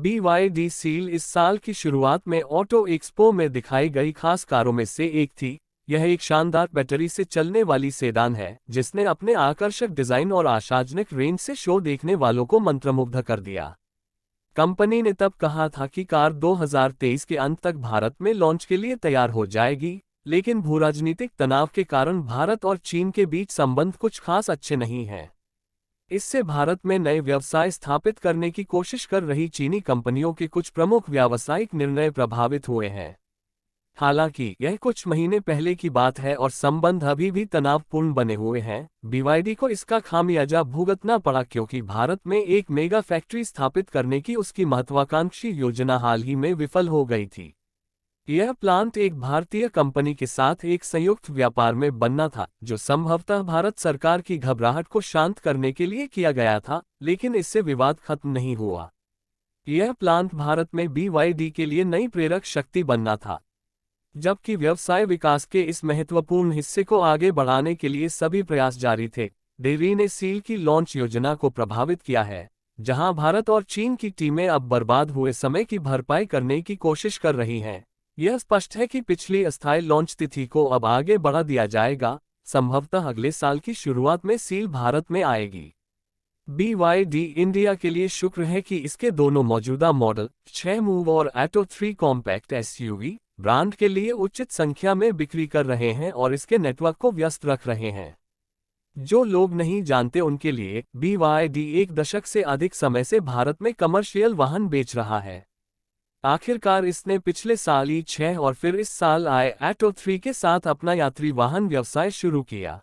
BYD seal इस साल की शुरुआत में ऑटो एक्सपो में दिखाई गई खास कारों में से एक थी। यह एक शानदार बैटरी से चलने वाली सेडान है जिसने अपने आकर्षक डिजाइन और आशाजनक रेंज से शो देखने वालों को मंत्रमुग्ध कर दिया। कंपनी ने तब कहा था कि कार 2023 के अंत तक भारत में लॉन्च के लिए तैयार हो जाएगी, लेकिन भूराजनीतिक तनाव के कारण भारत और चीन के बीच संबंध कुछ खास अच्छे नहीं हैं। इससे भारत में नए व्यवसाय स्थापित करने की कोशिश कर रही चीनी कंपनियों के कुछ प्रमुख व्यावसायिक निर्णय प्रभावित हुए हैं। हालांकि यह कुछ महीने पहले की बात है और संबंध अभी भी तनावपूर्ण बने हुए हैं। BYD को इसका खामियाजा भुगतना पड़ा क्योंकि भारत में एक मेगा फैक्ट्री स्थापित करने की उसकी महत्वाकांक्षी योजना हाल ही में विफल हो गई थी। यह प्लांट एक भारतीय कंपनी के साथ एक संयुक्त व्यापार में बनना था, जो संभवतः भारत सरकार की घबराहट को शांत करने के लिए किया गया था, लेकिन इससे विवाद खत्म नहीं हुआ। यह प्लांट भारत में BYD के लिए नई प्रेरक शक्ति बनना था। जबकि व्यवसाय विकास के इस महत्वपूर्ण हिस्से को आगे बढ़ाने के लिए सभी प्रयास जारी थे, डेरी ने सील की लॉन्च योजना को प्रभावित किया है, जहां भारत और चीन की टीमें अब बर्बाद हुए समय की भरपाई करने की कोशिश कर रही हैं। यह स्पष्ट है कि पिछली अस्थायी लॉन्च तिथि को अब आगे बढ़ा दिया जाएगा, संभवतः अगले साल की शुरुआत में सील भारत में आएगी। BYD इंडिया के लिए शुक्र है कि इसके दोनों मौजूदा मॉडल 6 मूव और एटो 3 कॉम्पैक्ट SUV ब्रांड के लिए उचित संख्या में बिक्री कर रहे हैं और इसके नेटवर्क को व्यस्त रख रहे हैं। जो लोग नहीं जानते उनके लिए, BYD एक दशक से अधिक समय से भारत में कमर्शियल वाहन बेच रहा है। आखिरकार इसने पिछले साल i6 और फिर इस साल आए एटो 3 के साथ अपना यात्री वाहन व्यवसाय शुरू किया।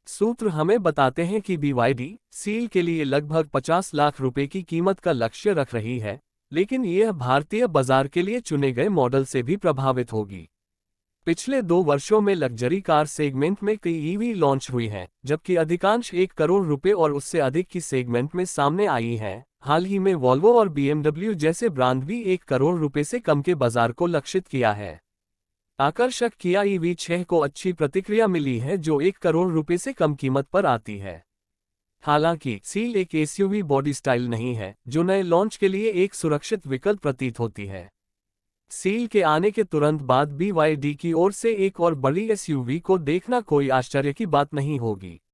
सूत्र हमें बताते हैं कि BYD सील के लिए लगभग 50 लाख रुपए की कीमत का लक्ष्य रख रही है, लेकिन यह भारतीय बाजार के लिए चुने गए मॉडल से भी प्रभावित होगी। पिछले 2 वर्षों में लग्जरी कार सेगमेंट में कई EV लॉन्च हुई हैं, जबकि अधिकांश 1 करोड़ रुपए और उससे अधिक की सेगमेंट में सामने आई हैं। हाल ही में वॉल्वो और BMW जैसे ब्रांड भी 1 करोड़ रुपए से कम के बाजार को लक्षित किया है। आकर्षक किया EV6 को अच्छी प्रतिक्रिया मिली है, जो 1 करोड़ रुपए से कम कीमत पर आती है। हालांकि सील एक SUV बॉडी स्टाइल नहीं है, जो नए लॉन्च के लिए एक सुरक्षित विकल्प प्रतीत होती है। सील के आने के तुरंत बाद BYD की ओर से एक और बड़ी SUV को देखना कोई आश्चर्य की बात नहीं होगी।